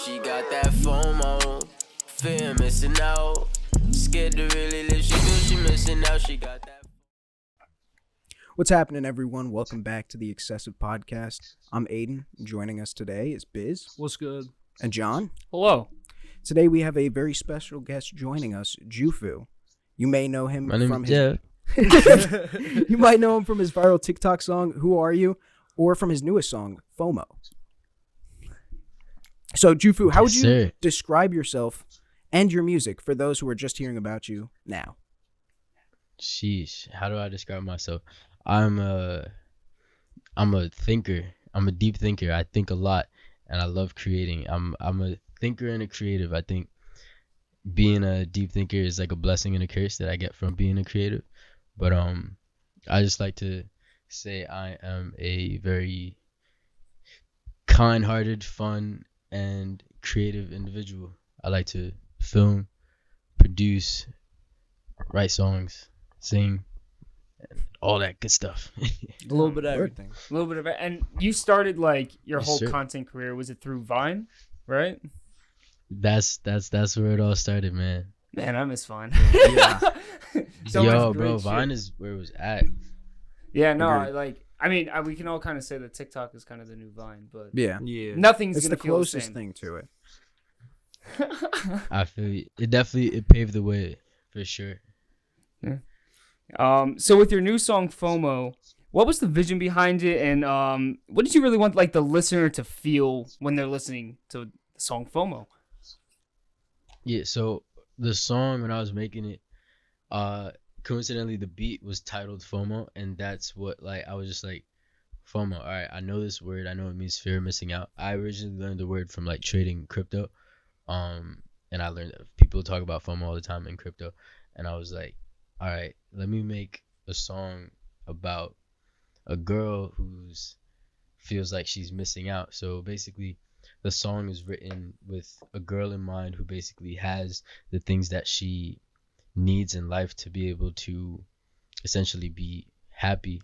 She got that Fomo, fear missing out. Scared to really live, she feel she missing out. She got that. What's happening, everyone? Welcome back to the XCESSIVE Podcast. I'm Aiden. Joining us today is Biz. What's good? And John. Hello. Today we have a very special guest joining us, Jufu. You may know him from his You might know him from his viral TikTok song, Who Are You? Or from his newest song, Fomo. So, Jufu, how would you describe yourself and your music for those who are just hearing about you now? Sheesh. How do I describe myself? I'm a thinker. I'm a deep thinker. I think a lot and I love creating. I'm a thinker and a creative. I think being a deep thinker is like a blessing and a curse that I get from being a creative. But I just like to say I am a very kind-hearted, fun, and creative individual. I like to film, produce, write songs, sing, and all that good stuff. A little bit of everything. A little bit of it. And you started like your whole content career, was it through Vine, right? That's where it all started, man. Man, I miss Vine. Yeah. Yo, bro, Vine is where it was at. Yeah, no, we can all kind of say that TikTok is kind of the new Vine, but yeah, nothing's it's gonna the feel closest the same thing to it. I feel you. It paved the way for sure. Yeah. So with your new song FOMO, what was the vision behind it, and what did you really want like the listener to feel when they're listening to the song FOMO? Yeah, so the song when I was making it, coincidentally the beat was titled FOMO, and that's what like I was just like, FOMO. All right, I know this word. I know it means fear of missing out. I originally learned the word from like trading crypto, and I learned that people talk about FOMO all the time in crypto, and I was like, all right, let me make a song about a girl who's feels like she's missing out. So basically, the song is written with a girl in mind who basically has the things that she needs in life to be able to essentially be happy.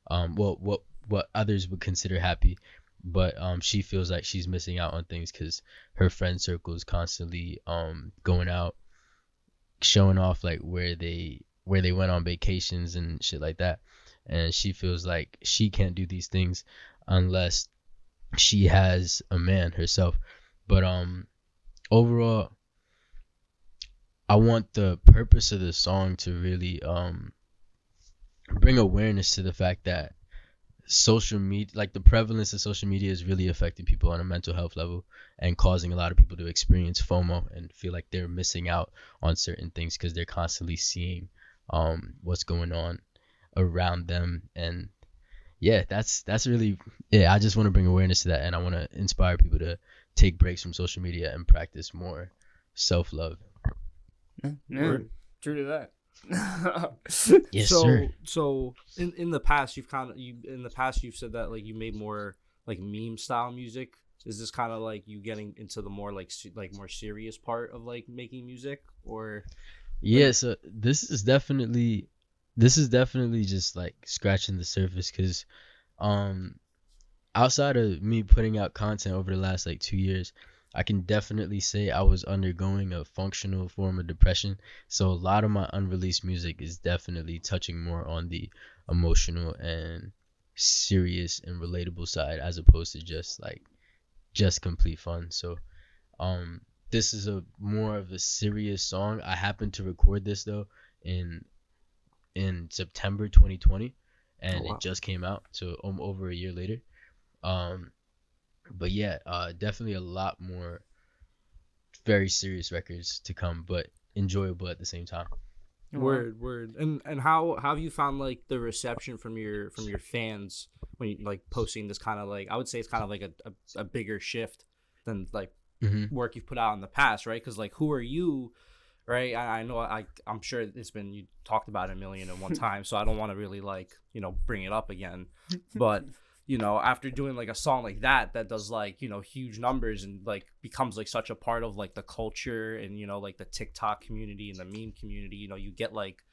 What others would consider happy, but she feels like she's missing out on things because her friend circle is constantly going out, showing off like where they went on vacations and shit like that, and she feels like she can't do these things unless she has a man herself. But overall, I want the purpose of the song to really bring awareness to the fact that social media, like the prevalence of social media, is really affecting people on a mental health level and causing a lot of people to experience FOMO and feel like they're missing out on certain things because they're constantly seeing what's going on around them. And yeah, that's really I just want to bring awareness to that, and I want to inspire people to take breaks from social media and practice more self-love. Yeah, true to that. Yes, sir. So in the past you've said that like you made more like meme style music. Is this kind of like you getting into the more like more serious part of like making music, or? Yeah, so this is definitely just like scratching the surface, because outside of me putting out content over the last like 2 years, I can definitely say I was undergoing a functional form of depression. So a lot of my unreleased music is definitely touching more on the emotional and serious and relatable side, as opposed to just complete fun. So this is a more of a serious song. I happened to record this though in September 2020, and it just came out, so over a year later. But yeah, definitely a lot more very serious records to come, but enjoyable at the same time. Word. And how have you found like the reception from your fans when you like posting this kind of like, I would say it's kind of like a bigger shift than like work you've put out in the past, right? Because like Who Are You, right? I know I'm sure it's been, you talked about it 1,000,001 times, so I don't want to really like, bring it up again. But after doing like a song like that does like, huge numbers and like becomes like such a part of like the culture and, like the TikTok community and the meme community, you get like,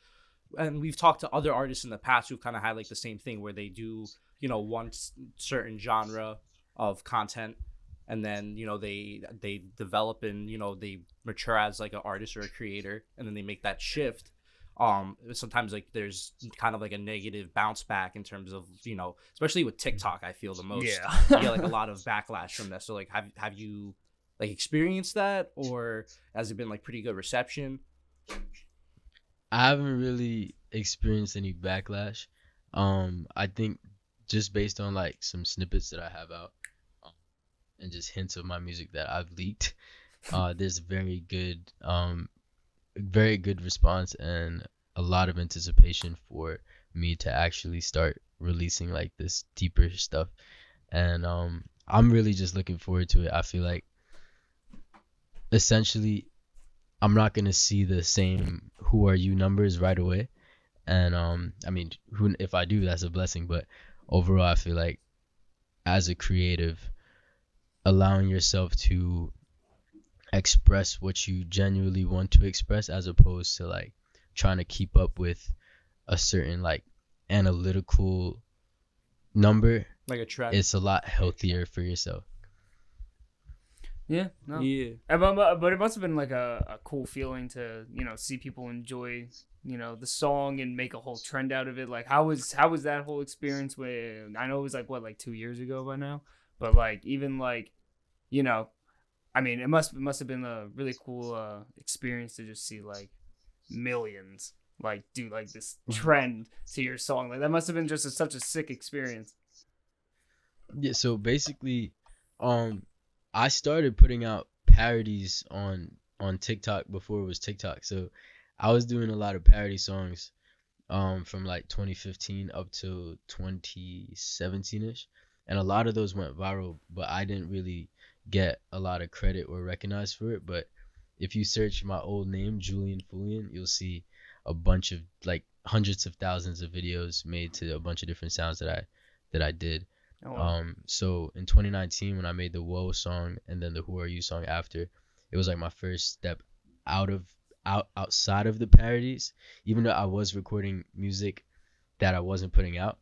and we've talked to other artists in the past who've kind of had like the same thing where they do, one certain genre of content and then they develop and they mature as like an artist or a creator, and then they make that shift. Sometimes like there's kind of like a negative bounce back in terms of especially with TikTok, I feel the most. You get like a lot of backlash from that. So like have you like experienced that, or has it been like pretty good reception? I haven't really experienced any backlash. I think just based on like some snippets that I have out, and just hints of my music that I've leaked, there's very good response and a lot of anticipation for me to actually start releasing like this deeper stuff. And I'm really just looking forward to it. I feel like essentially I'm not gonna see the same "Who Are You" numbers right away. And I mean, if I do, that's a blessing. But overall, I feel like as a creative, allowing yourself to express what you genuinely want to express, as opposed to like trying to keep up with a certain like analytical number, like a trend, it's a lot healthier for yourself. Yeah, no. Yeah. But it must have been like a cool feeling to see people enjoy the song and make a whole trend out of it. Like how was that whole experience? When I know it was like 2 years ago by now, but like even like I mean, it must have been a really cool experience to just see like millions like do like this trend to your song. Like that must have been just such a sick experience. Yeah. So basically, I started putting out parodies on TikTok before it was TikTok. So I was doing a lot of parody songs from like 2015 up to 2017ish, and a lot of those went viral, but I didn't really get a lot of credit or recognized for it. But if you search my old name, Julian Fulian, you'll see a bunch of like hundreds of thousands of videos made to a bunch of different sounds that I did. Oh, wow. So in 2019, when I made the Whoa song and then the Who Are You song after, it was like my first step outside of the parodies. Even though I was recording music that I wasn't putting out,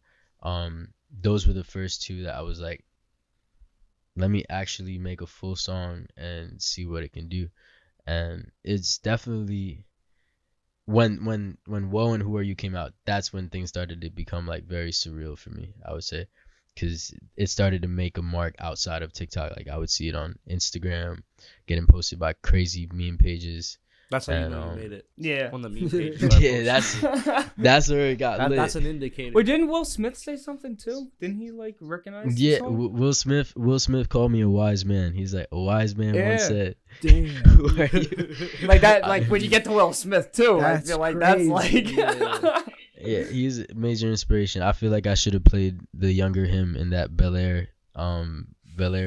those were the first two that I was like, let me actually make a full song and see what it can do. And it's definitely when Whoa and Who Are You came out, that's when things started to become like very surreal for me, I would say, because it started to make a mark outside of TikTok. Like I would see it on Instagram, getting posted by crazy meme pages. That's how you know you made it. Yeah. On the meme page. Yeah, that's where it got lit. That's an indicator. Wait, didn't Will Smith say something too? Didn't he like recognize? Yeah, the song? Will Smith called me a wise man. He's like, a wise man once said, Damn. "Who are you?" Like that, like when you get to Will Smith too. I That's feel like crazy. that's like. Yeah, he's a major inspiration. I feel like I should have played the younger him in that Bel Air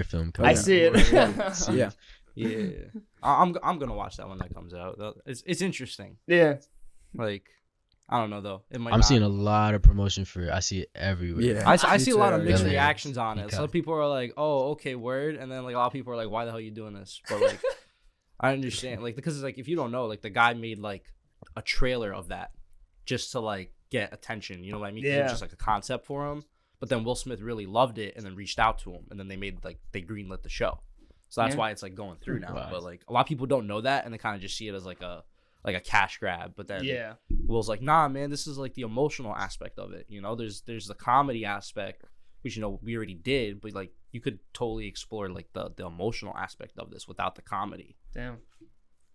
film. I see it. Yeah. Yeah. I'm gonna watch that when that comes out. It's interesting. Yeah. Like, I don't know though. It might. I'm seeing a lot of promotion for it. I see it everywhere. Yeah. I see a lot of mixed Yeah. reactions on it. Okay. Some people are like, "Oh, okay, word," and then like a lot of people are like, "Why the hell are you doing this?" But like, I understand, like, because it's like if you don't know, like the guy made like a trailer of that just to like get attention. You know what I mean? 'Cause it Yeah. was just like a concept for him. But then Will Smith really loved it and then reached out to him, and then they greenlit the show. So that's why it's like going through now. Wow. But like a lot of people don't know that, and they kind of just see it as like a cash grab. But then Yeah. Will's like, nah, man, this is like the emotional aspect of it. There's the comedy aspect, which we already did, but like you could totally explore like the emotional aspect of this without the comedy. Damn.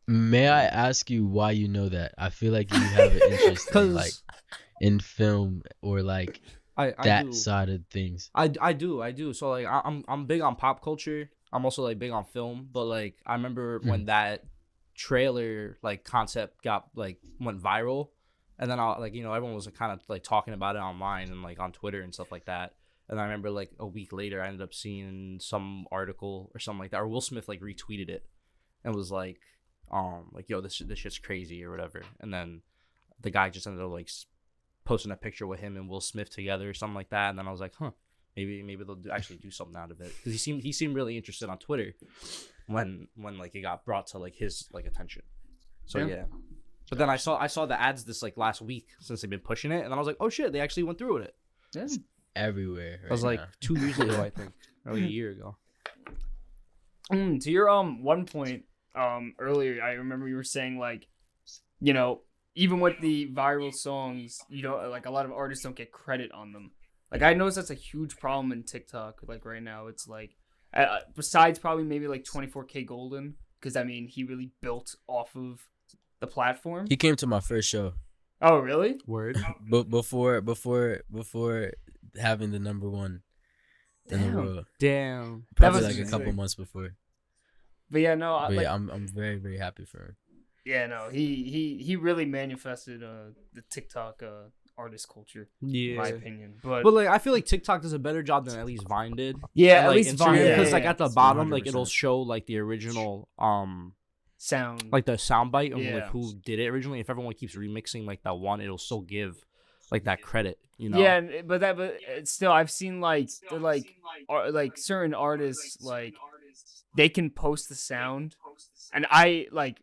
May I ask you why you know that? I feel like you have an interest in like in film or like I that do. side of things. I do. So like I'm big on pop culture. I'm also like big on film, but like I remember when that trailer like concept went viral, and then everyone was kind of like talking about it online and like on Twitter and stuff like that. And I remember like a week later I ended up seeing some article or something like that, or Will Smith like retweeted it and was like yo, this shit's crazy or whatever. And then the guy just ended up like posting a picture with him and Will Smith together or something like that. And then I was like, maybe they'll actually do something out of it, because he seemed really interested on Twitter when like it got brought to like his like attention. So yeah. But then I saw the ads this like last week since they've been pushing it, and then I was like, oh shit, they actually went through with it. Yeah. Everywhere. That was right like now. 2 years ago, I think, or like a year ago. To your one point earlier, I remember you were saying like, you know, even with the viral songs, you know, like a lot of artists don't get credit on them. Like I noticed that's a huge problem in TikTok. Like right now, it's like besides probably maybe like 24K Golden, because I mean he really built off of the platform. He came to my first show. Oh really? Word. But before having the number one in the world. Damn. Probably That was like a couple sick. months before. But yeah, no, But like, yeah, I'm very, very happy for him. yeah, no, he really manifested the TikTok artist culture, in my Yeah. opinion. But But like I feel like TikTok does a better job than at least Vine did. yeah, And, at like, least Vine, Instagram, yeah, because yeah, like yeah. at the bottom, like 100%. it'll show like the original sound, like the soundbite of Yeah. like who did it originally. If everyone keeps remixing like that one, it'll still give like that credit, you know. yeah, but still, I've seen like they're like certain artists like they can post the sound, and I like.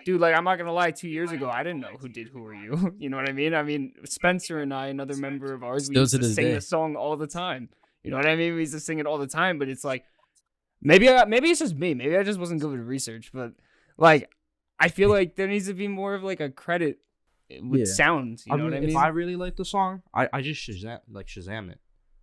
Dude, like I'm not gonna lie. 2 years ago, I didn't know who did "Who Are You." You know what I mean? I mean, Spencer and I, another member of ours, we Still used to to this sing day. the song all the time. You know what I mean? We used to sing it all the time. But it's like maybe it's just me. Maybe I just wasn't good with research. But like, I feel like there needs to be more of like a credit with Yeah. sound. You know what I mean? If I really like the song, I just Shazam it,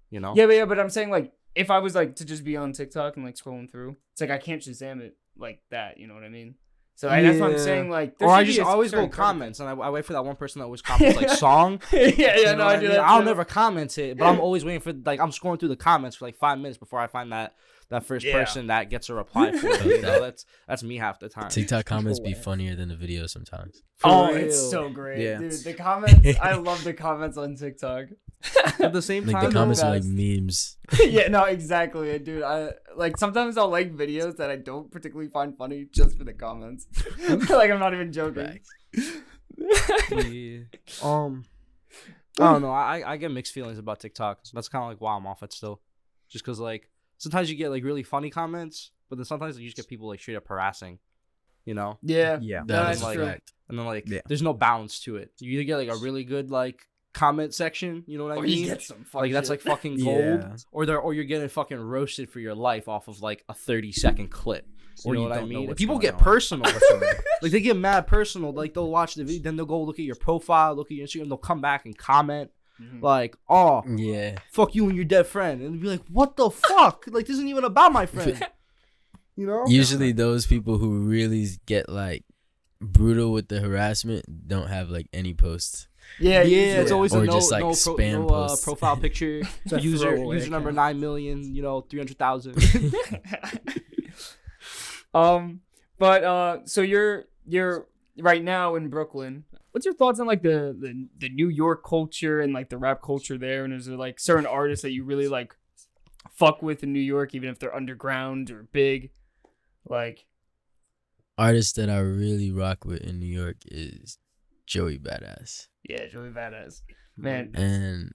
you know. Yeah, but I'm saying like if I was like to just be on TikTok and like scrolling through, it's like I can't Shazam it like that. You know what I mean? So that's what I'm saying. Like, there Or I should be just a always go certain credit. comments and I wait for that one person that always comments like song. yeah, You know no, what I do mean? that. I'll too. never comment it, but I'm always waiting for like I'm scrolling through the comments for like 5 minutes before I find that first Yeah. person that gets a reply for it. You know, that's me half the time. TikTok comments be funnier than the video sometimes. For Oh, real. it's so great, Yeah. dude. The comments, I love the comments on TikTok. At the same Like time, the comments though, are like best. memes. Yeah, no, exactly, dude. I like sometimes I'll like videos that I don't particularly find funny just for the comments. Like I'm not even joking. yeah. I don't know. I get mixed feelings about TikTok. That's kind of like why I'm off it still, just because like sometimes you get like really funny comments, but then sometimes you just get people like straight up harassing, you know. Yeah, Yeah. No, That that's is like true. fact. And then like Yeah. there's no balance to it. You either get like a really good like comment section, you know what I Or you mean? get some fuck Like that's shit. like fucking gold, Yeah. or you're getting fucking roasted for your life off of like a 30-second clip. You Or know you what I don't know mean? what's People going get on personal. whatsoever. Like they get mad personal. Like they'll watch the video, then they'll go look at your profile, look at your Instagram, they'll come back and comment Mhm. like, "Oh, Yeah. fuck you and your dead friend," and be like, "What the fuck? Like this isn't even about my friend." You know? Usually those people who really get like brutal with the harassment don't have like any posts. Yeah, Yeah, it's usually. always Or a no, just, like, no, spam posts. profile picture, a user throwaway number account. 9,000,000, 300,000. But so you're right now in Brooklyn. What's your thoughts on like the New York culture and like the rap culture there? And is there like certain artists that you really like fuck with in New York, even if they're underground or big? Like, Artist that I really rock with in New York is Joey Badass. yeah, Joey Badass, man. And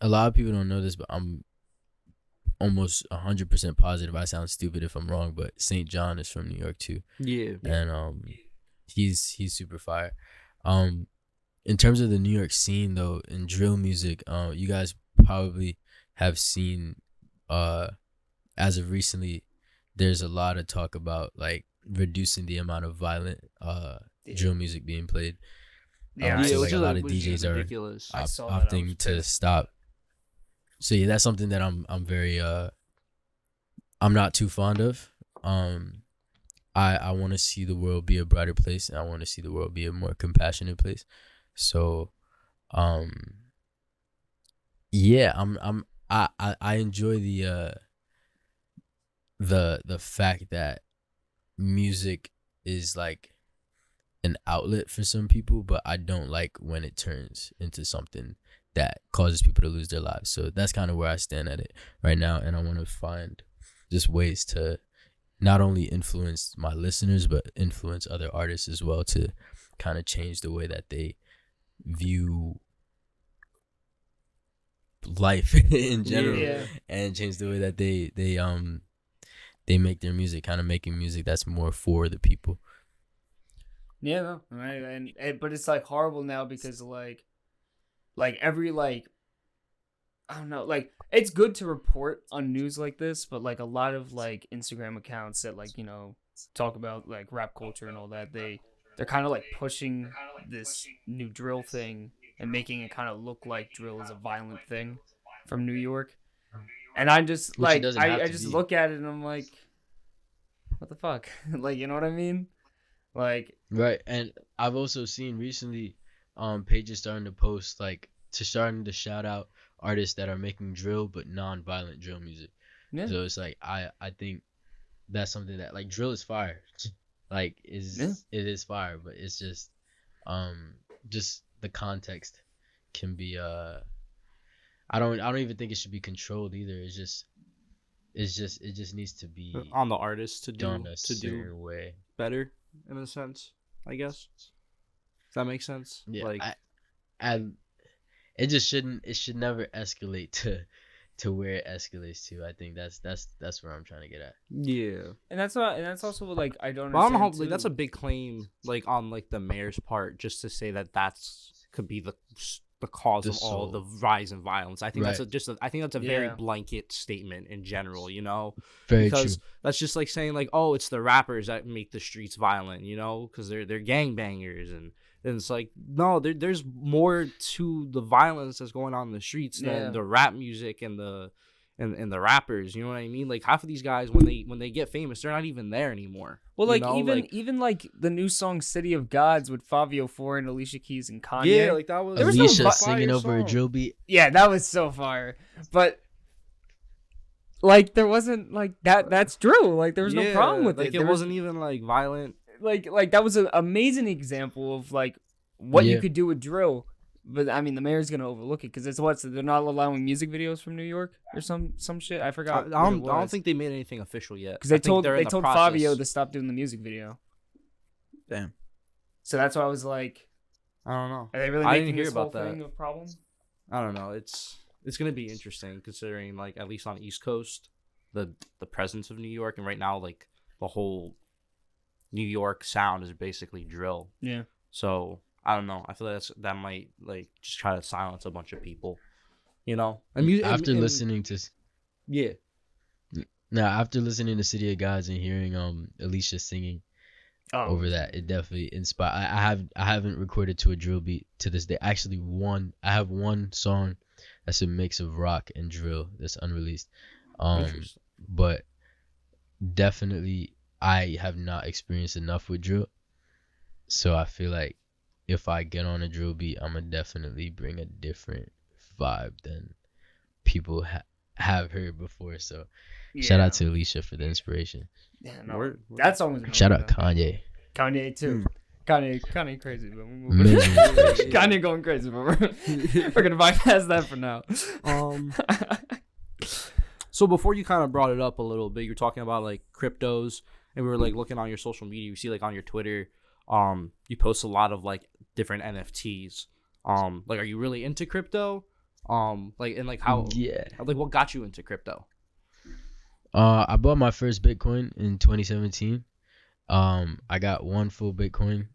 a lot of people don't know this, but I'm almost 100% positive. I sound stupid if I'm wrong, but St. John is from New York too. Yeah. And he's super fire. In terms of the New York scene though, in drill music, you guys probably have seen as of recently, there's a lot of talk about like reducing the amount of violent drill music being played. Yeah, so, I- like, a lot of which is DJs are ridiculous. I saw that. I was opting to pissed. stop. So yeah, that's something that I'm very I'm not too fond of. I want to see the world be a brighter place, and I want to see the world be a more compassionate place. So yeah, I enjoy the fact that music is like an outlet for some people, but I don't like when it turns into something that causes people to lose their lives. So that's kind of where I stand at it right now, and I want to find just ways to not only influence my listeners but influence other artists as well, to kind of change the way that they view life in general. Yeah. And change the way that they make their music, kind of making music that's more for the people. Yeah, no, right, and but it's like horrible now because like every like I don't know, like it's good to report on news like this, but like a lot of like Instagram accounts that like, you know, talk about like rap culture and all that, they're kind of like pushing this new drill thing and making it kind of look like drill is a violent thing from New York. And I just like I just look at it and I'm like, what the fuck? Like, you know what I mean? Like, right. And I've also seen recently pages starting to post like starting to shout out artists that are making drill but non-violent drill music. Yeah. So it's like I think that's something that like drill is fire. Like it is fire, but it's just the context can be I don't even think it should be controlled either. It just needs to be on the artist to do way better in a sense, I guess. Does that make sense? Yeah, like it should never escalate to where it escalates to. I think that's where I'm trying to get at. Yeah, and that's also like I don't. But I don't know. Like that's a big claim, like on like the mayor's part, just to say that's could be the cause of all the rise in violence. I think that's a very blanket statement in general, you know, because that's just like saying like, oh, it's the rappers that make the streets violent, you know, because they're gangbangers, and it's like, no, there's more to the violence that's going on in the streets than the rap music and the rappers, you know what I mean? Like half of these guys when they get famous, they're not even there anymore. Well, like even like the new song "City of Gods" with Fabio Foreign and Alicia Keys and Kanye. Yeah, like that was Alicia singing over a drill beat. Yeah, that was so fire. But like there wasn't like that. That's drill. Like there was no problem with it. It wasn't even like violent. Like that was an amazing example of like what you could do with drill. But I mean, the mayor's gonna overlook it because it's so they're not allowing music videos from New York or some shit. I forgot. I don't think they made anything official yet. Because they told Fabio to stop doing the music video. Damn. So that's why I was like, I don't know. Are they really making this whole thing a problem? I don't know. It's gonna be interesting considering like at least on the East Coast, the presence of New York, and right now like the whole New York sound is basically drill. Yeah. So. I don't know. I feel like that might like just try to silence a bunch of people, you know. After listening to City of Gods and hearing Alicia singing over that, it definitely inspired. I haven't recorded to a drill beat to this day. Actually, I have one song that's a mix of rock and drill that's unreleased. But definitely I have not experienced enough with drill, so I feel like if I get on a drill beat, I'm gonna definitely bring a different vibe than people have heard before. So, shout out to Alicia for the inspiration. Yeah, no, that song was. Shout out Kanye. Kanye too. Kanye crazy, but we're moving. Kanye going crazy, but we're gonna bypass that for now. So before you kind of brought it up a little bit, you're talking about like cryptos, and we were like looking on your social media. You see like on your Twitter. You post a lot of like different NFTs. Like, are you really into crypto? Like, and like how? Yeah. Like, what got you into crypto? I bought my first Bitcoin in 2017. I got one full Bitcoin.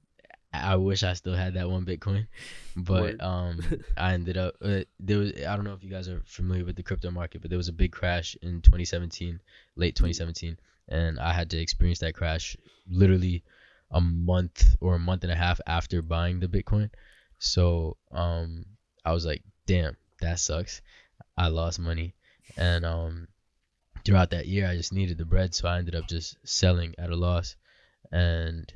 I wish I still had that one Bitcoin, but I ended up I don't know if you guys are familiar with the crypto market, but there was a big crash in 2017, late 2017, and I had to experience that crash literally a month or a month and a half after buying the Bitcoin. So I was like, damn, that sucks. I lost money. And throughout that year I just needed the bread, so I ended up just selling at a loss. And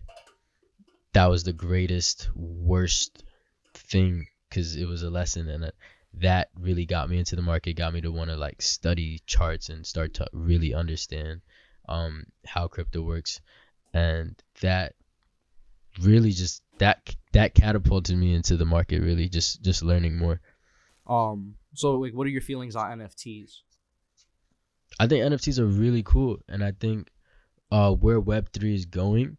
that was the worst thing, because it was a lesson, and that really got me into the market, got me to want to like study charts and start to really understand how crypto works. And that really just that catapulted me into the market, really just learning more. So like, what are your feelings on NFTs? I think NFTs are really cool, and I think where Web3 is going,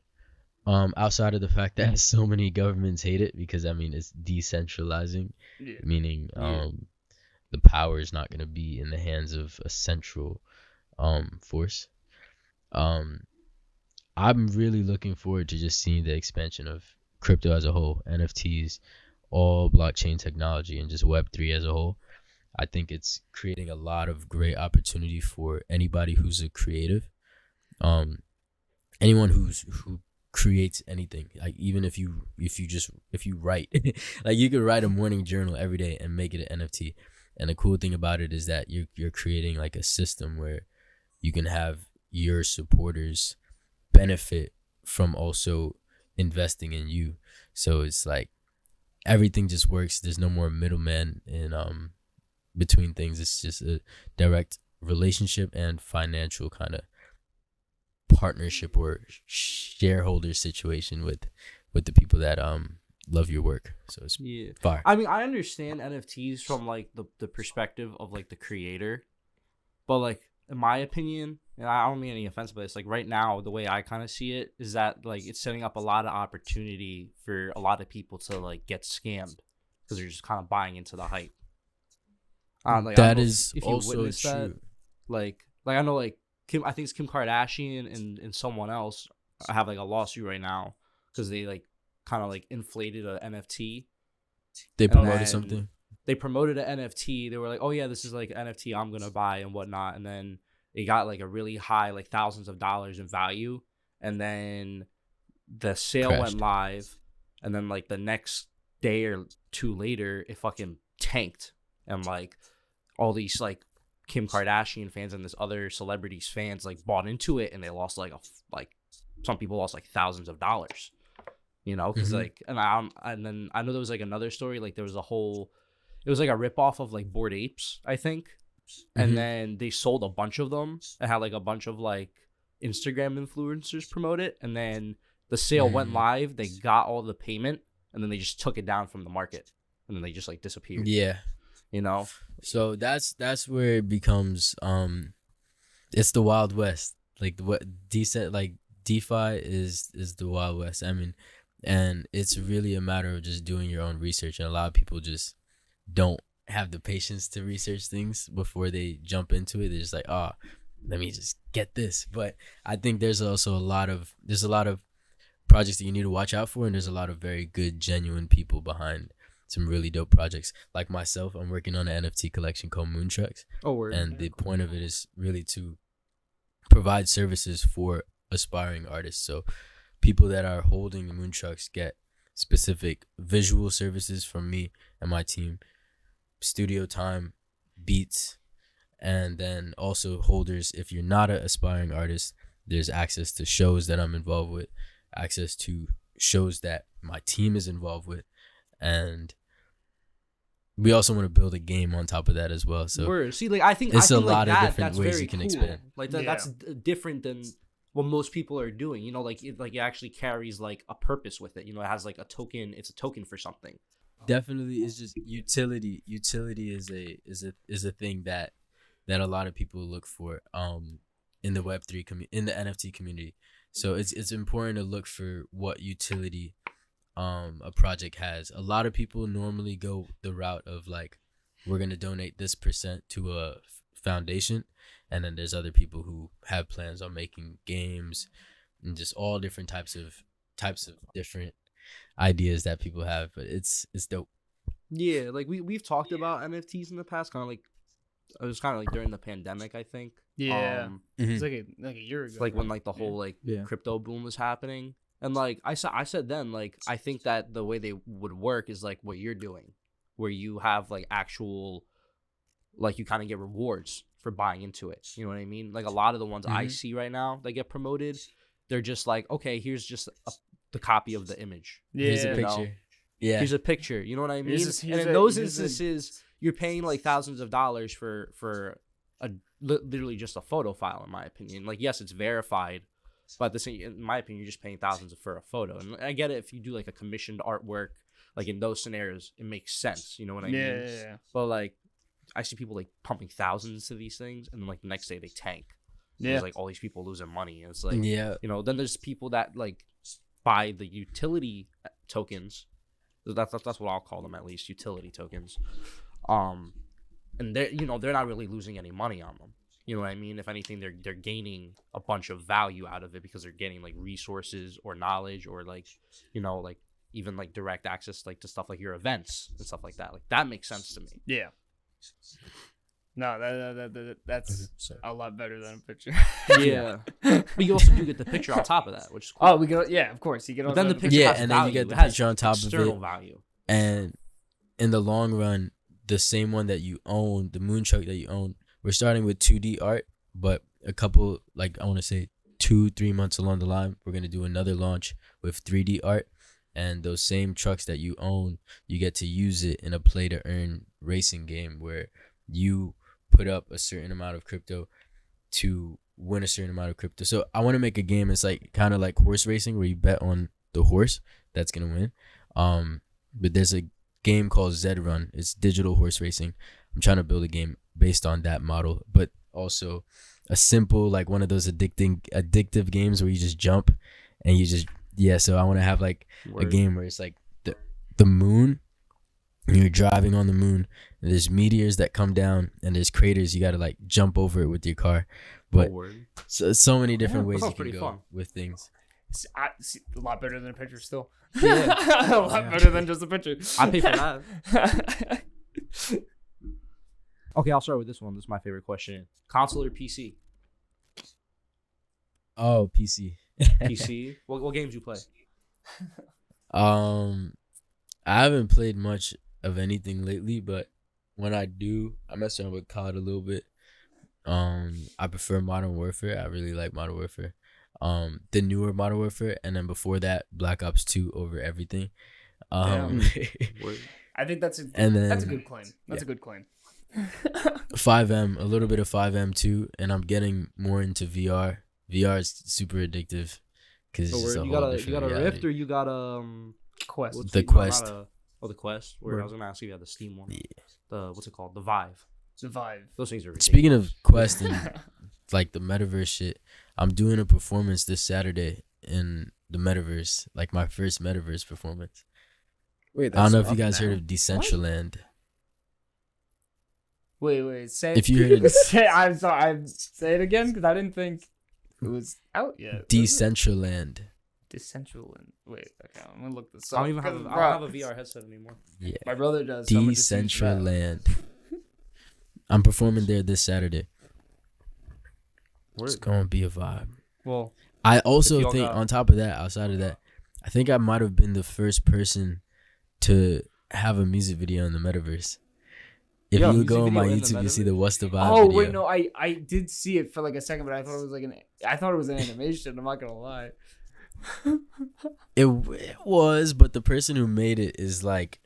outside of the fact that so many governments hate it, because I mean it's decentralizing, meaning the power is not going to be in the hands of a central force. I'm really looking forward to just seeing the expansion of crypto as a whole, NFTs, all blockchain technology, and just Web3 as a whole. I think it's creating a lot of great opportunity for anybody who's a creative. Anyone who creates anything, like even if you write, like you could write a morning journal every day and make it an NFT. And the cool thing about it is that you're creating like a system where you can have your supporters benefit from also investing in you. So it's like everything just works. There's no more middleman in between things. It's just a direct relationship and financial kind of partnership or shareholder situation with the people that love your work. So it's fire. I mean, I understand NFTs from like the perspective of like the creator, but like in my opinion, and I don't mean any offense, but it's like right now the way I kind of see it is that like it's setting up a lot of opportunity for a lot of people to like get scammed because they're just kind of buying into the hype. Like, that is also true. That. Like I know like Kim, I think it's Kim Kardashian and someone else have like a lawsuit right now because they like kind of like inflated a NFT. They promoted something. They promoted an NFT. They were like, oh yeah, this is like an NFT I'm gonna buy and whatnot. And then it got like a really high, like thousands of dollars in value. And then the sale went live. And then like the next day or two later, it fucking tanked. And like all these like Kim Kardashian fans and this other celebrities fans like bought into it, and they lost like some people lost like thousands of dollars. You know, because like and then I know there was like another story, like there was it was like a ripoff of like Bored Apes, I think. And then they sold a bunch of them and had like a bunch of like Instagram influencers promote it. And then the sale went live. They got all the payment and then they just took it down from the market. And then they just like disappeared. Yeah. You know? So that's where it becomes, it's the Wild West. Like what DeFi is the Wild West. I mean, and it's really a matter of just doing your own research. And a lot of people just don't have the patience to research things before they jump into it. They're just like, oh, let me just get this. But I think there's also a lot of projects that you need to watch out for, and there's a lot of very good, genuine people behind some really dope projects. Like myself, I'm working on an NFT collection called Moonstrucks. Oh, word. And the point of it is really to provide services for aspiring artists. So people that are holding the Moonstrucks get specific visual services from me and my team, studio time, beats, and then also holders. If you're not an aspiring artist, there's access to shows that I'm involved with, access to shows that my team is involved with, and we also want to build a game on top of that as well. So see, like I think it's a lot like of different ways you can cool. expand. Like that's different than what most people are doing. You know, like it actually carries like a purpose with it. You know, it has like a token. It's a token for something. Definitely, it's just utility. Utility is a thing that a lot of people look for in the Web3 in the NFT community. So it's important to look for what utility a project has. A lot of people normally go the route of like, we're gonna donate this % to a foundation, and then there's other people who have plans on making games and just all different types of different ideas that people have. But it's dope. Yeah, like we've talked about NFTs in the past, kind of like it was kind of like during the pandemic, I think. Yeah, it's like a year ago. Like when like the whole like crypto boom was happening. And like I said then, like I think that the way they would work is like what you're doing, where you have like actual, like you kind of get rewards for buying into it. You know what I mean? Like a lot of the ones I see right now that get promoted, they're just like, okay, here's just the copy of the image. Yeah, here's a picture. Yeah, here's a picture. You know what I mean? And in those instances, you're paying like thousands of dollars for literally just a photo file. In my opinion, like yes, it's verified. But in my opinion, you're just paying thousands for a photo. And I get it if you do like a commissioned artwork, like in those scenarios, it makes sense. You know what I mean? Yeah. But like, I see people like pumping thousands to these things, and then like the next day they tank. Yeah. There's like all these people losing money. And it's like, you know, then there's people that like buy the utility tokens. That's what I'll call them, at least, utility tokens. And they're not really losing any money on them. You know what I mean? If anything, they're gaining a bunch of value out of it because they're getting like resources or knowledge or like, you know, like even like direct access like to stuff like your events and stuff like that. Like that makes sense to me. Yeah. No, that's a lot better than a picture. Yeah. But you also do get the picture on top of that, which is cool. Oh, we get of course you get. But then the picture Yeah, has and then you value. get the It has picture on top of external it. value. And in the long run, the same one that you own, the moon truck that you own, we're starting with 2D art, but a couple, like I want to say 2-3 months along the line, we're going to do another launch with 3D art. And those same trucks that you own, you get to use it in a play to earn racing game where you put up a certain amount of crypto to win a certain amount of crypto. So I want to make a game. It's like kind of like horse racing where you bet on the horse that's going to win. But there's a game called Zed Run. It's digital horse racing. I'm trying to build a game based on that model, but also a simple, like one of those addictive games where you just jump and you just, so I want to have like a game where it's like the moon, and you're driving on the moon, and there's meteors that come down, and there's craters. You got to like jump over it with your car. But so many different ways you can go with things. A lot better than a picture still. Yeah. A lot better than just a picture. I pay for that. Okay, I'll start with this one. This is my favorite question. Console or PC? Oh, PC. PC? What games you play? I haven't played much of anything lately, but when I do, I mess around with COD a little bit. I prefer Modern Warfare. I really like Modern Warfare. The newer Modern Warfare, and then before that, Black Ops 2 over everything. I think that's a good claim. That's a good claim. 5M, a little bit of 5M too, and I'm getting more into VR. VR is super addictive because it's just a whole different you got a reality. Rift or you got Quest. The Quest. The Quest. Where I was gonna ask you, you had the Steam one. Yeah. What's it called? The Vive. The Vive. Those things are ridiculous. Speaking of Quest and like the metaverse shit, I'm doing a performance this Saturday in the metaverse, like my first metaverse performance. Wait, I don't know if you guys heard of Decentraland. Wait. Say If you heard it, I'm sorry. Say it again because I didn't think it was out yet. Decentraland. Decentraland. Wait, okay, I'm gonna look this up. I don't have a VR headset anymore. Yeah. My brother does. So Decentraland. I'm performing there this Saturday. It's gonna be a vibe. Well, I also think on top of that, outside of that, I think I might have been the first person to have a music video in the metaverse. If you go on my YouTube, you see the What's the Vibe video. Wait, no, I did see it for like a second, but I thought it was an animation. I'm not gonna lie. It was, but the person who made it is like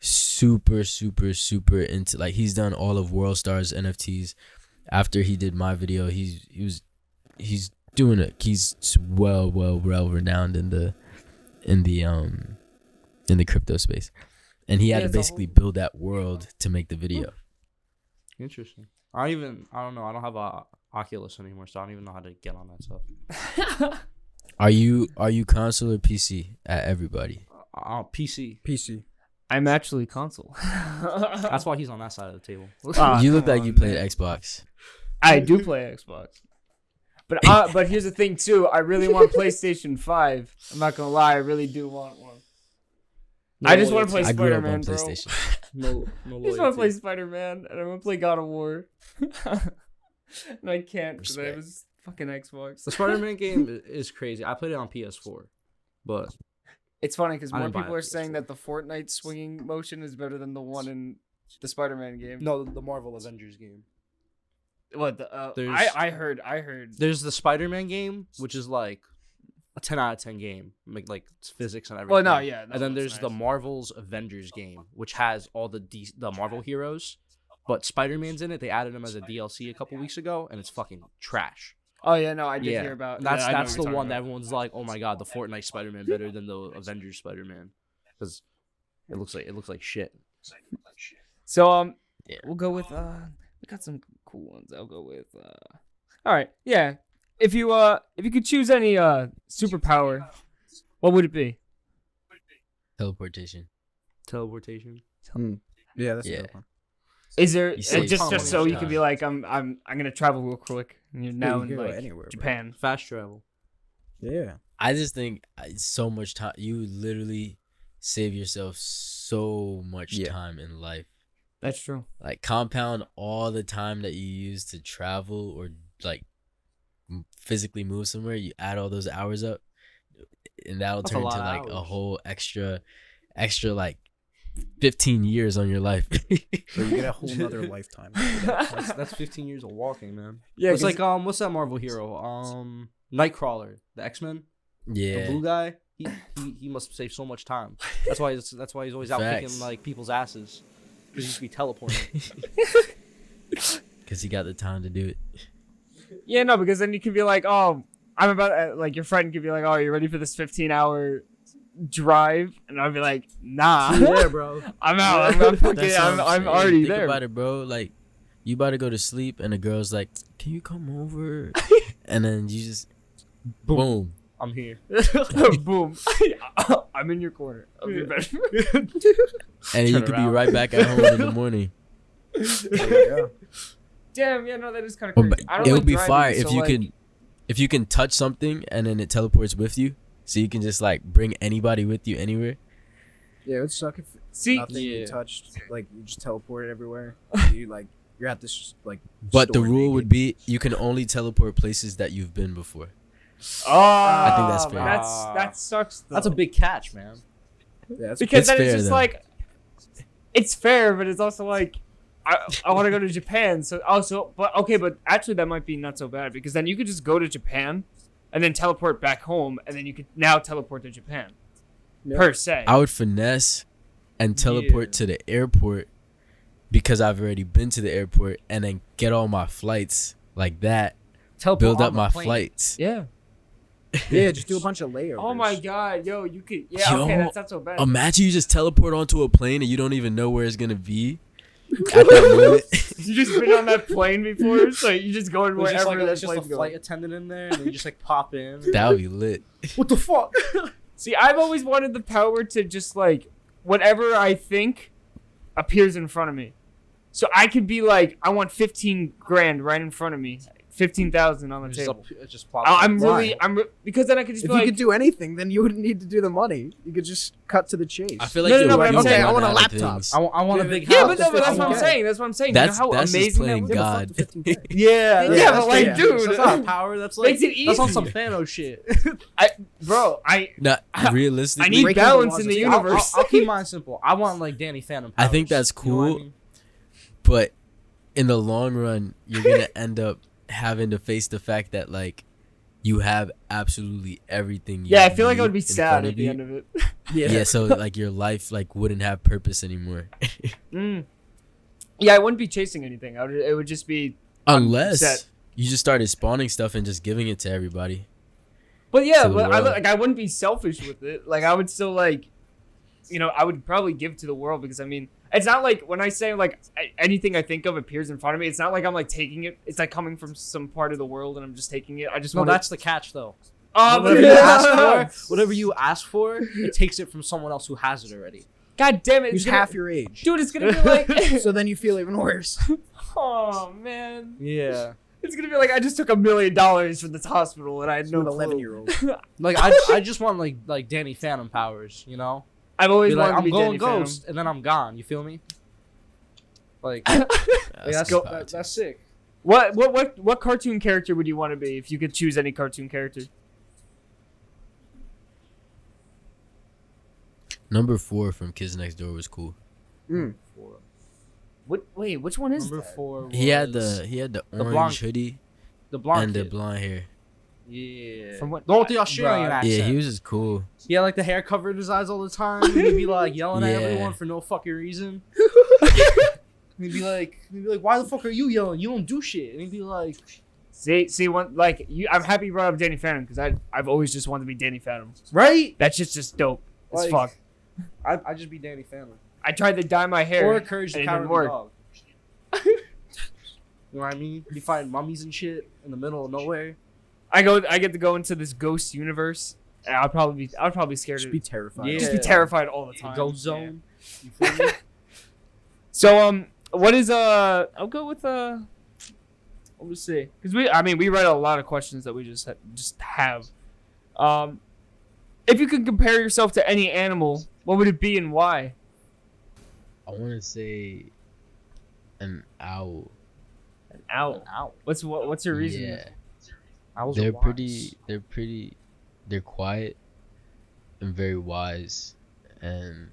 super into, like, he's done all of World Star's NFTs. After he did my video, he's doing it. He's well renowned in the crypto space. And he had to basically build that world to make the video. Interesting. I don't know. I don't have a Oculus anymore, so I don't even know how to get on that stuff. Are you console or PC at everybody? PC. I'm actually console. That's why he's on that side of the table. You look like you played Xbox. I do play Xbox. But here's the thing too. I really want PlayStation 5. I'm not gonna lie. I really do want one. I just want to play Spider-Man, bro. No I just want to play Spider-Man, and I want to play God of War. And I can't because I have this fucking Xbox. The Spider-Man game is crazy. I played it on PS4, but it's funny because more people are saying that the Fortnite swinging motion is better than the one in the Spider-Man game. No, the Marvel Avengers game. What? I heard. There's the Spider-Man game, which is like a 10 out of 10 game, like physics and everything. Well, no, yeah. And then there's the Marvel's Avengers game, which has all the Marvel heroes, but Spider-Man's in it. They added him as a DLC a couple weeks ago, and it's fucking trash. Oh yeah, no, I did hear about. That's the one that everyone's like, oh my god, the Fortnite Spider-Man better than the Avengers Spider-Man, because it looks like shit. So we'll go with we got some cool ones. I'll go with all right, yeah. If you could choose any superpower, what would it be? Teleportation. Yeah, that's a good one. Is there just so you can be like, I'm gonna travel real quick, and you're now in like anywhere, Japan. Bro. Fast travel. Yeah. I just think so much time. You literally save yourself so much time in life That's true. Like compound all the time that you use to travel or like physically move somewhere. You add all those hours up, and that'll turn into like a whole extra like 15 years on your life. So you get a whole nother lifetime. That's 15 years of walking, man. Yeah, It's like what's that Marvel hero? Nightcrawler, the X-Men. Yeah. The blue guy. He must save so much time. That's why he's always out kicking like people's asses. Because he used to be teleporting. Because he got the time to do it. Yeah, no, because then you can be like, oh, I'm about like your friend could be like, oh, you ready for this 15-hour drive? And I'd be like, nah. Yeah, bro. I'm out. I'm already there. Think about it, bro. Like, you about to go to sleep, and the girl's like, can you come over? And then you just, boom. I'm here. Boom. I'm in your corner of your bedroom. And you could be right back at home in the morning. Yeah. Damn, yeah, no, that is kind of crazy. I don't It would like be driving, fire so if you can touch something and then it teleports with you, so you can just like bring anybody with you anywhere. Yeah, it would suck if nothing you touched, like you just teleported everywhere. You're at this like. But the store rule naked. would be you can only teleport places that you've been before. Oh, I think that's fair. That sucks. Though. That's a big catch, man. Yeah, that's Because It's then fair, it's just though. like, it's fair, but it's also like, I want to go to Japan. So but actually that might be not so bad because then you could just go to Japan, and then teleport back home, and then you could now teleport to Japan, per se. I would finesse and teleport to the airport because I've already been to the airport, and then get all my flights like that. Build up my flights. Yeah. Yeah, just do a bunch of layovers. Oh my god, yo, you could. Yeah, okay, that's not so bad. Imagine you just teleport onto a plane and you don't even know where it's gonna be at that moment. You just been on that plane before, so you just go wherever There's that just a plane goes. flight attendant in there, and then you just like pop in. That would be lit. What the fuck? See, I've always wanted the power to just like whatever I think appears in front of me. So I could be like, I want 15 grand right in front of me. 15,000 on the table. Just plop. Because then I could just If be you like, could do anything, then you wouldn't need to do the money. You could just cut to the chase. I feel like No, you're but I'm running saying, I want a out of laptop. things. I want a big yeah, house. but no, but that's Okay. what I'm saying. That's what I'm saying. That's you know how just amazing playing that God. would be? God. Yeah, Yeah, but like, yeah. dude, that's not power. That's like makes it that's on easy. some Thanos shit. Not realistically. I need Breaking the balance laws in of the physics. universe. I'll keep mine simple. I want like Danny Phantom powers. I think that's You know what I cool. mean? But in the long run, you're gonna end up having to face the fact that like you have absolutely everything. You Yeah, I feel like I need would be in sad front at of the you. end of it. Yeah, so like your life like wouldn't have purpose anymore. Yeah, I wouldn't be chasing anything. It would just be. Unless set. you just started spawning stuff and just giving it to everybody. But yeah, To the but I world. wouldn't be selfish with it. Like I would still like, I would probably give to the world because I mean, it's not like when I say like anything I think of appears in front of me. It's not like I'm like taking it. It's like coming from some part of the world and I'm just taking it. I just No, want. that's the catch though. Whatever Whatever you ask for, it takes it from someone else who has it already. God damn it! Who's half your age. Dude, it's gonna be like. So then you feel even worse. Oh man. Yeah. It's gonna be like I just took $1 million from this hospital and I had no An clue. 11-year-old. Like I just want like Danny Phantom powers, you know? I've always Be like, wanted I'm to be going Danny Phantom. ghost, and then I'm gone. You feel me? Like That's good power, too. that's sick. What cartoon character would you want to be if you could choose any cartoon character? Number 4 from Kids Next Door was cool. Wait, which one is Number that? 4 was He had the orange blonde- hoodie the blonde and the kid. blonde hair. Yeah. From what? The one with the Australian Bruh. accent. Yeah, he was just cool. He had like the hair covered his eyes all the time. And he'd be like yelling at Yeah. everyone for no fucking reason. He'd be like, why the fuck are you yelling? You don't do shit. And he'd be like, See, one like you. I'm happy you brought up Danny Phantom because I've always just wanted to be Danny Phantom. right? That shit's just dope as Like, fuck. I'd just be Danny Phantom. I tried to dye my hair. Or Courage the and it didn't Cowardly work. Dog. You know what I mean? You find mummies and shit in the middle of nowhere. I get to go into this ghost universe. And I'd probably be scared Just of be terrified. Yeah. just be terrified all the time. Ghost zone. You feel me? So what is I'll go with let's see, because we read a lot of questions that we just have. If you could compare yourself to any animal, what would it be and why? I want to say An owl. An owl. What's your reason? Yeah. Owls They're are wise. they're quiet and very wise, and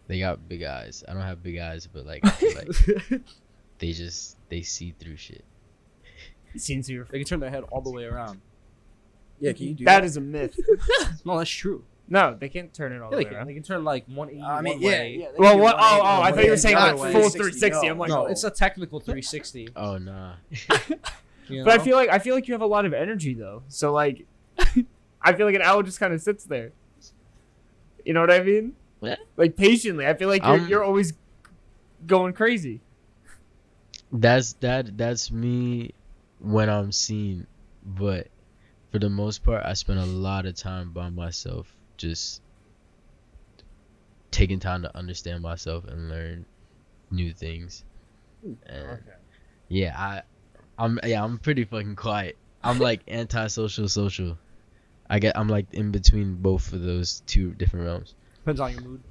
they got big eyes. I don't have big eyes, but like I feel like they see through shit. It seems you're. They can turn their head all the way around. Yeah, can you do That is a myth. No, that's true. No, they can't turn it all Yeah, the they way around. can turn like 180 I mean, one yeah, way. yeah. Well, what? Oh, I thought you were saying not like full full 360. I'm like, No, oh. it's a technical 360. Oh nah. You know? But I feel like you have a lot of energy though. So like, I feel like an owl just kind of sits there. You know what I mean? What? Like patiently. I feel like you're always going crazy. That's me when I'm seen, but for the most part, I spend a lot of time by myself, just taking time to understand myself and learn new things. And I'm pretty fucking quiet. I'm like antisocial, social. I'm like in between both of those two different realms. Depends on your mood.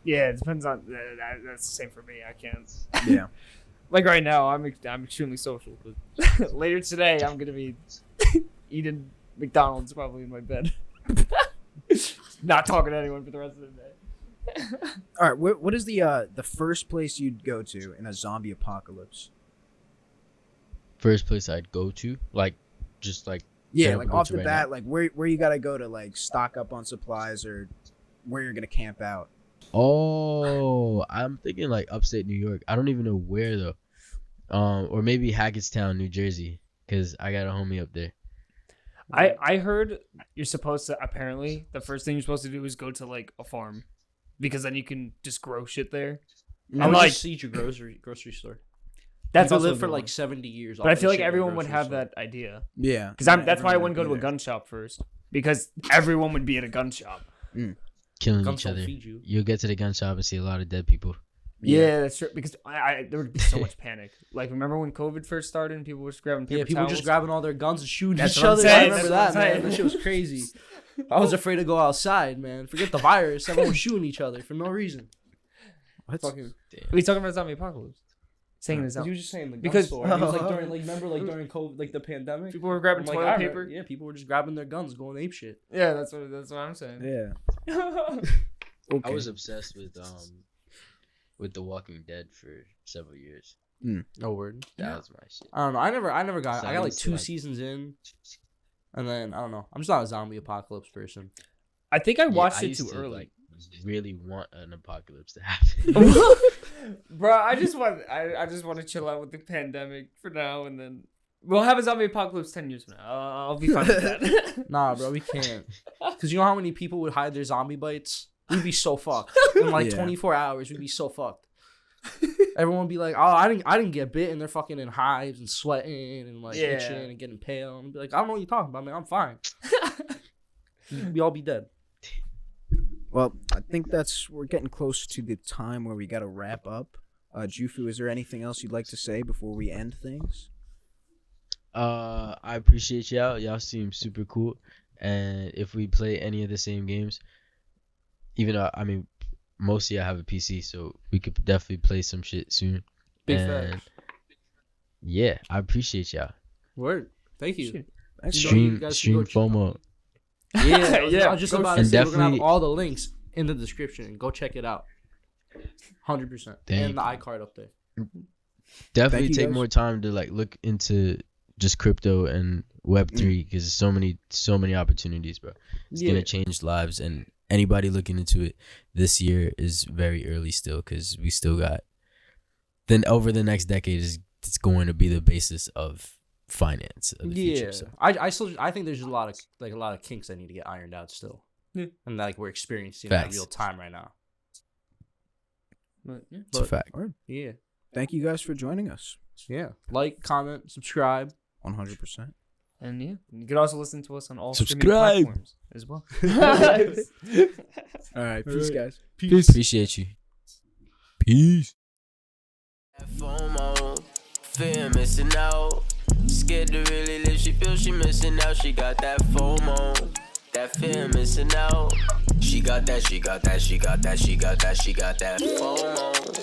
Yeah, it depends on. That's the same for me. I can't. Yeah. Like right now, I'm extremely social. But later today, I'm gonna be eating McDonald's probably in my bed, not talking to anyone for the rest of the day. All right. What is the first place you'd go to in a zombie apocalypse? First place I'd go to, like, just like Yeah, like off the right bat, now. like where you gotta go to like stock up on supplies or where you're gonna camp out. Oh, I'm thinking like upstate New York. I don't even know where though. Or maybe Hackettstown, New Jersey, because I got a homie up there. I heard you're supposed to, apparently the first thing you're supposed to do is go to like a farm, because then you can just grow shit there. I And would like just see your grocery store. that's People also live for a good like one. 70 years. But I feel like everyone would have that idea, Yeah. because that's why I wouldn't go to a gun shop first, because everyone would be at a gun shop. Killing Guns each don't other. feed you. You'll get to the gun shop and see a lot of dead people. Yeah, that's true. Because there would be so much panic. Like, remember when COVID first started and people were just grabbing paper Yeah, people were towels? just grabbing all their guns and shooting That's each what I'm other. saying, I remember that's that, what I'm man. saying. That shit was crazy. I was afraid to go outside, man. Forget the virus. Everyone was shooting each other for no reason. Fucking. Are we talking about zombie apocalypse? Saying this out. You were just saying the gun Because- store. It was like during, like, remember, like during COVID, like the pandemic. People were grabbing I'm like, toilet I paper. remember- Yeah, people were just grabbing their guns, going ape shit. Yeah, that's what I'm saying. Yeah. Okay. I was obsessed with The Walking Dead for several years. No word. That was my shit. I don't know. I never got. So I I got like used to, 2 like- seasons in, and then I don't know. I'm just not a zombie apocalypse person. I think I watched I it used too to, early. Like, really want an apocalypse to happen. Bro, I just want to chill out with the pandemic for now, and then we'll have a zombie apocalypse 10 years from now. I'll be fine with that. Nah, bro, we can't. Cause you know how many people would hide their zombie bites? We'd be so fucked in like Yeah. 24 hours. We'd be so fucked. Everyone would be like, "Oh, I didn't get bit," and they're fucking in hives and sweating and like Yeah. itching and getting pale. And be like, "I don't know what you're talking about, man. I'm fine." We all be dead. Well, I think we're getting close to the time where we gotta wrap up. Jufu, is there anything else you'd like to say before we end things? I appreciate y'all. Y'all seem super cool. And if we play any of the same games, even though, I mean, mostly I have a PC, so we could definitely play some shit soon. Big and facts. yeah, I appreciate y'all. Word. Thank you. Thanks, You know, you Stream guys should go check FOMO. Yeah, Yeah, I was just go about to and say we're gonna have definitely- all the links in the description. Go check it out. 100%. Thank And the you. iCard up there. Definitely you, take guys. more time to like look into just crypto and Web3 because there's so many opportunities, bro. It's gonna change lives, and anybody looking into it this year is very early still, because we still got. Then over the next decade it's going to be the basis of finance of the future. So. I think there's a lot of kinks that need to get ironed out still. Yeah. And like we're experiencing that Facts. real time right now. But, yeah. It's a fact. Yeah. Thank you guys for joining us. Yeah. Like, comment, subscribe. 100%. And yeah, you could also listen to us on all Subscribe. streaming platforms as well. All right. Peace, guys. Appreciate you. Peace. That FOMO, fear missing out. Scared to really live, she feels she missing out. She got that FOMO, that fear missing out. She got that FOMO.